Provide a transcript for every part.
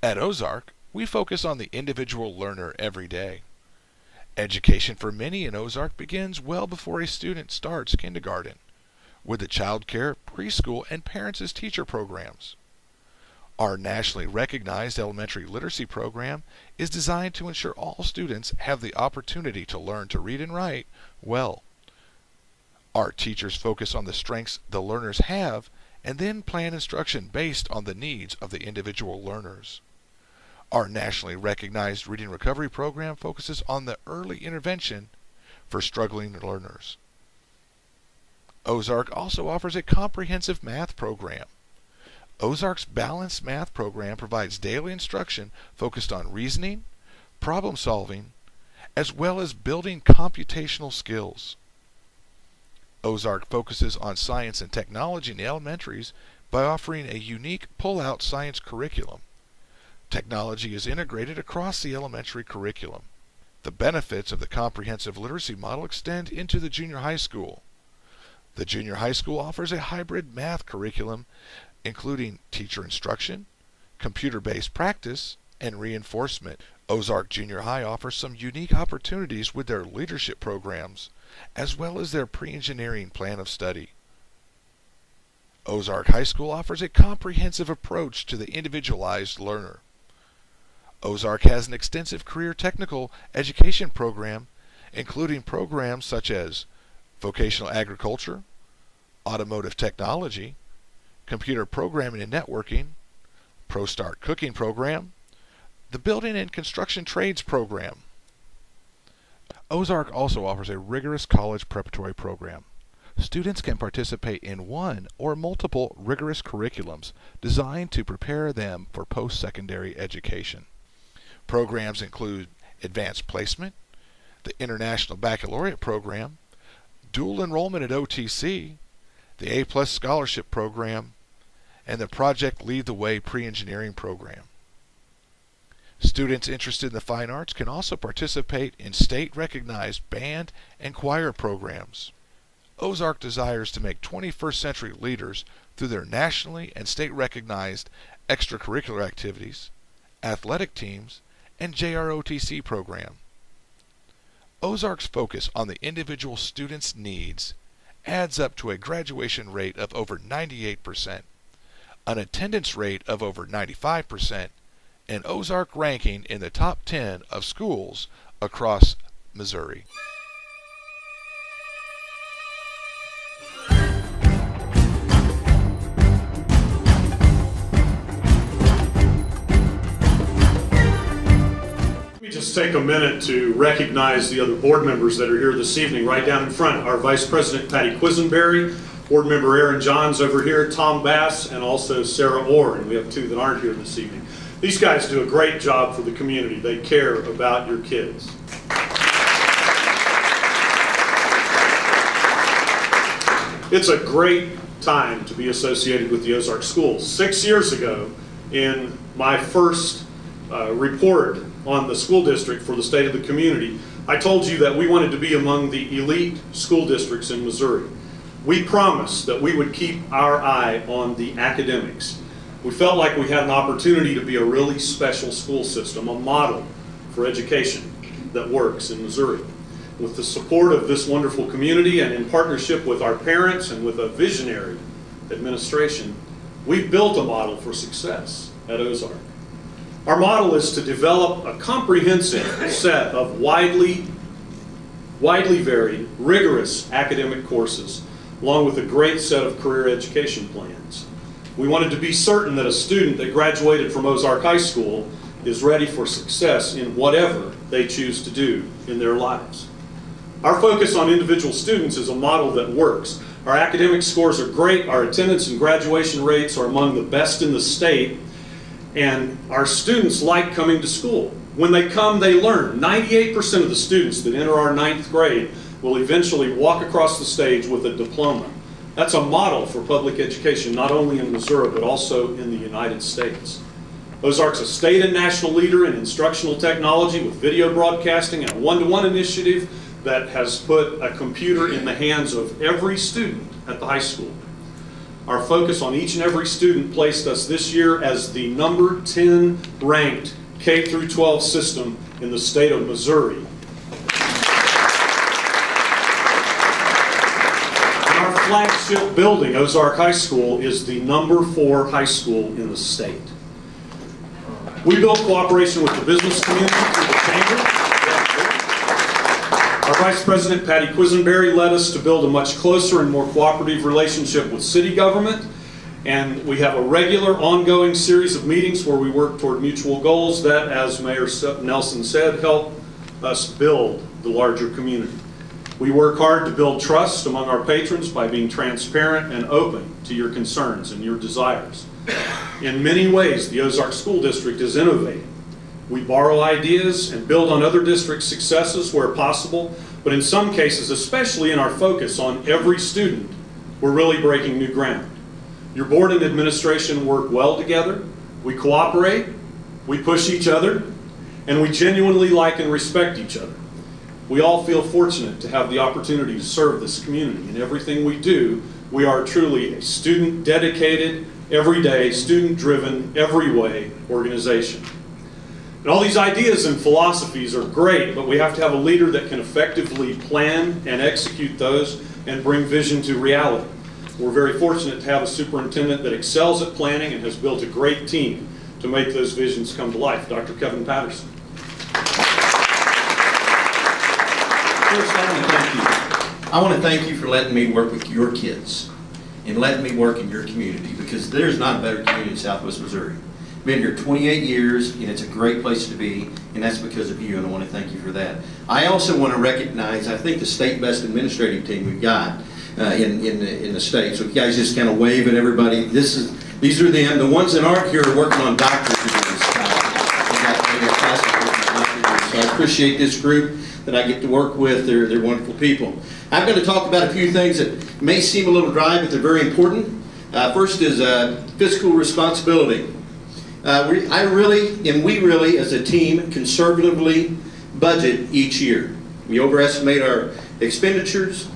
At Ozark, we focus on the individual learner every day. Education for many in Ozark begins well before a student starts kindergarten, with the child care, preschool, and parents as teacher programs. Our nationally recognized elementary literacy program is designed to ensure all students have the opportunity to learn to read and write well. Our teachers focus on the strengths the learners have and then plan instruction based on the needs of the individual learners. Our nationally recognized reading recovery program focuses on the early intervention for struggling learners. Ozark also offers a comprehensive math program. Ozark's balanced math program provides daily instruction focused on reasoning, problem solving, as well as building computational skills. Ozark focuses on science and technology in the elementaries by offering a unique pull-out science curriculum. Technology is integrated across the elementary curriculum. The benefits of the comprehensive literacy model extend into the junior high school. The junior high school offers a hybrid math curriculum including teacher instruction, computer-based practice, and reinforcement. Ozark Junior High offers some unique opportunities with their leadership programs, as well as their pre-engineering plan of study. Ozark High School offers a comprehensive approach to the individualized learner. Ozark has an extensive career technical education program, including programs such as vocational agriculture, automotive technology, computer programming and networking, ProStart cooking program, the building and construction trades program. Ozark also offers a rigorous college preparatory program. Students can participate in one or multiple rigorous curriculums designed to prepare them for post-secondary education. Programs include advanced placement, the International Baccalaureate program, dual enrollment at OTC, the A+ scholarship program, and the Project Lead the Way pre-engineering program. Students interested in the fine arts can also participate in state-recognized band and choir programs. Ozark desires to make 21st century leaders through their nationally and state-recognized extracurricular activities, athletic teams, and JROTC program. Ozark's focus on the individual student's needs adds up to a graduation rate of over 98%, an attendance rate of over 95%, and Ozark ranking in the top 10 of schools across Missouri. Let me just take a minute to recognize the other board members that are here this evening. Right down in front, our Vice President Patty Quisenberry, Board Member Aaron Johns over here, Tom Bass, and also Sarah Orr, and we have two that aren't here this evening. These guys do a great job for the community. They care about your kids. It's a great time to be associated with the Ozark Schools. 6 years ago, in my first report on the school district for the state of the community, I told you that we wanted to be among the elite school districts in Missouri. We promised that we would keep our eye on the academics. We felt like we had an opportunity to be a really special school system, a model for education that works in Missouri. With the support of this wonderful community and in partnership with our parents and with a visionary administration, we've built a model for success at Ozark. Our model is to develop a comprehensive set of widely varied, rigorous academic courses, along with a great set of career education plans. We wanted to be certain that a student that graduated from Ozark High School is ready for success in whatever they choose to do in their lives. Our focus on individual students is a model that works. Our academic scores are great, our attendance and graduation rates are among the best in the state, and our students like coming to school. When they come, they learn. 98% of the students that enter our 9th grade will eventually walk across the stage with a diploma. That's a model for public education, not only in Missouri, but also in the United States. Ozark's a state and national leader in instructional technology with video broadcasting and a one-to-one initiative that has put a computer in the hands of every student at the high school. our focus on each and every student placed us this year as the number 10 ranked K through 12 system in the state of Missouri. Our flagship building, Ozark High School, is the number 4 high school in the state. We build cooperation with the business community through the chamber. Our Vice President, Patty Quisenberry, led us to build a much closer and more cooperative relationship with city government. And we have a regular, ongoing series of meetings where we work toward mutual goals that, as Mayor Nelson said, help us build the larger community. We work hard to build trust among our patrons by being transparent and open to your concerns and your desires. In many ways, the Ozark School District is innovating. We borrow ideas and build on other district successes where possible, but in some cases, especially in our focus on every student, we're really breaking new ground. Your board and administration work well together. We cooperate, we push each other, and we genuinely like and respect each other. We all feel fortunate to have the opportunity to serve this community. In everything we do, we are truly a student-dedicated, everyday, student-driven, every way organization. And all these ideas and philosophies are great, but we have to have a leader that can effectively plan and execute those and bring vision to reality. We're very fortunate to have a superintendent that excels at planning and has built a great team to make those visions come to life. Dr. Kevin Patterson. First, I want to thank you for letting me work with your kids and letting me work in your community, because there's not a better community in Southwest Missouri. Been here 28 years, and it's a great place to be, and that's because of you, and I want to thank you for that. I also want to recognize, I think, the state best administrative team we've got in the state. So if you guys just kind of wave at everybody, these are them. The ones that aren't here are working on doctorate degrees. So I appreciate this group that I get to work with. They're wonderful people. I'm going to talk about a few things that may seem a little dry, but they're very important. First is fiscal responsibility. We really, as a team, conservatively budget each year. We overestimate our expenditures,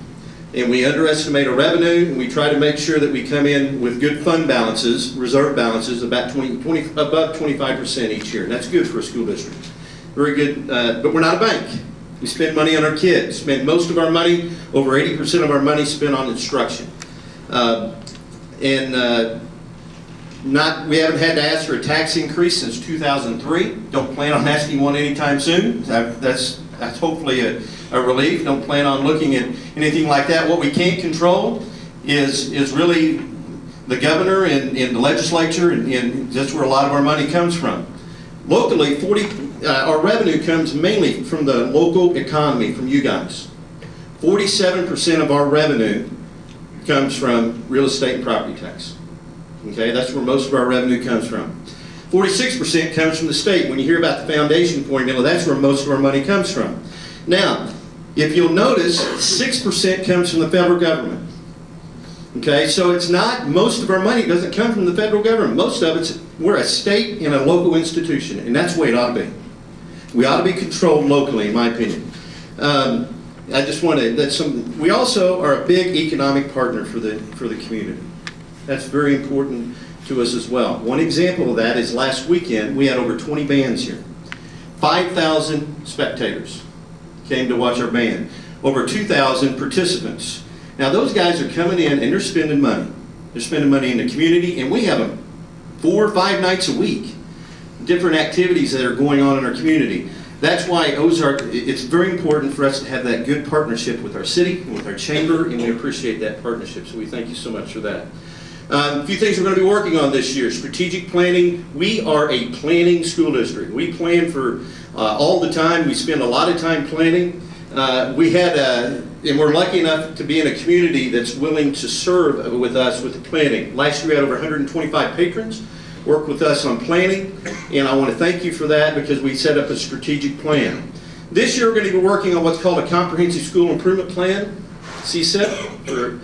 and we underestimate our revenue, and we try to make sure that we come in with good fund balances, reserve balances, about above 25% each year. And that's good for a school district. Very good, but we're not a bank. We spend money on our kids. Spend most of our money, over 80% of our money spent on instruction. We haven't had to ask for a tax increase since 2003. Don't plan on asking one anytime soon. That's hopefully a relief. Don't plan on looking at anything like that. What we can't control is really the governor and the legislature, and that's where a lot of our money comes from. Locally, our revenue comes mainly from the local economy, from you guys. 47% of our revenue comes from real estate and property tax. Okay, that's where most of our revenue comes from. 46% comes from the state. When you hear about the foundation formula, that's where most of our money comes from. Now, if you'll notice, 6% comes from the federal government. Okay, so it's not, most of our money doesn't come from the federal government. Most of it's, we're a state and a local institution, and that's the way it ought to be. We ought to be controlled locally, in my opinion. We also are a big economic partner for the community. That's very important to us as well. One example of that is last weekend we had over 20 bands here. 5,000 spectators came to watch our band. Over 2,000 participants. Now those guys are coming in and they're spending money. They're spending money in the community, and we have them 4 or 5 nights a week. Different activities that are going on in our community. That's why Ozark, it's very important for us to have that good partnership with our city and with our chamber, and we appreciate that partnership. So we thank you so much for that. A few things we're going to be working on this year. Strategic planning. We are a planning school district. We plan for all the time. We spend a lot of time planning. And we're lucky enough to be in a community that's willing to serve with us with the planning. Last year we had over 125 patrons work with us on planning, and I want to thank you for that because we set up a strategic plan. This year we're going to be working on what's called a Comprehensive School Improvement Plan, CSIP,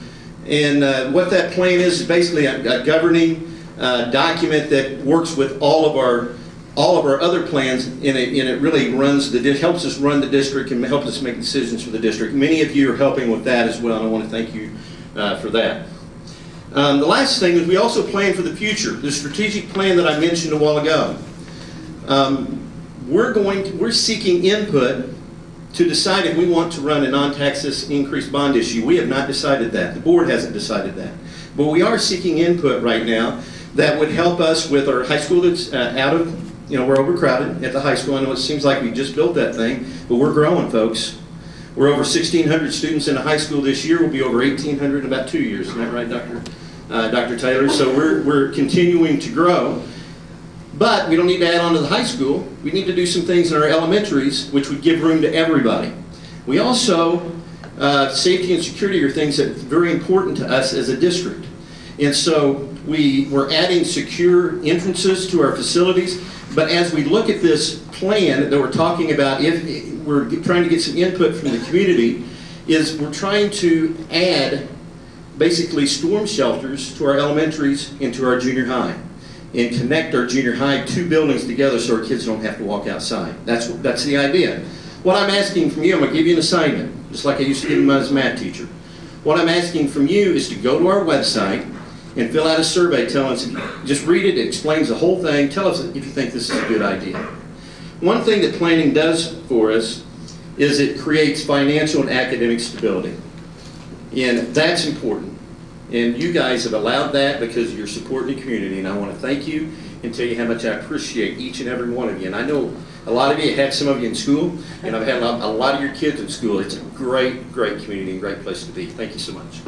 and what that plan is basically a governing document that works with all of our other plans, and it really helps us run the district and helps us make decisions for the district. Many of you are helping with that as well, and I want to thank you for that. The last thing is we also plan for the future. The strategic plan that I mentioned a while ago. We're seeking input to decide if we want to run a non-taxes increased bond issue. We have not decided that. The board hasn't decided that. But we are seeking input right now that would help us with our high school that's we're overcrowded at the high school. I know it seems like we just built that thing, but we're growing, folks. We're over 1,600 students in the high school this year. We'll be over 1,800 in about 2 years. Isn't that right, Dr. Taylor? So we're continuing to grow. But we don't need to add on to the high school. We need to do some things in our elementaries, which would give room to everybody. We also, safety and security are things that are very important to us as a district. And so we're adding secure entrances to our facilities. But as we look at this plan that we're talking about, if we're trying to get some input from the community, is we're trying to add basically storm shelters to our elementaries and to our junior high, and connect our junior high 2 buildings together so our kids don't have to walk outside. That's the idea. What I'm asking from you, I'm going to give you an assignment, just like I used to give them as a math teacher. What I'm asking from you is to go to our website and fill out a survey telling us, just read it, it explains the whole thing, tell us if you think this is a good idea. One thing that planning does for us is it creates financial and academic stability. And that's important. And you guys have allowed that because you're supporting the community, and I want to thank you and tell you how much I appreciate each and every one of you. And I know a lot of you, I had some of you in school, and I've had a lot of your kids in school. It's a great, great community and great place to be. Thank you so much.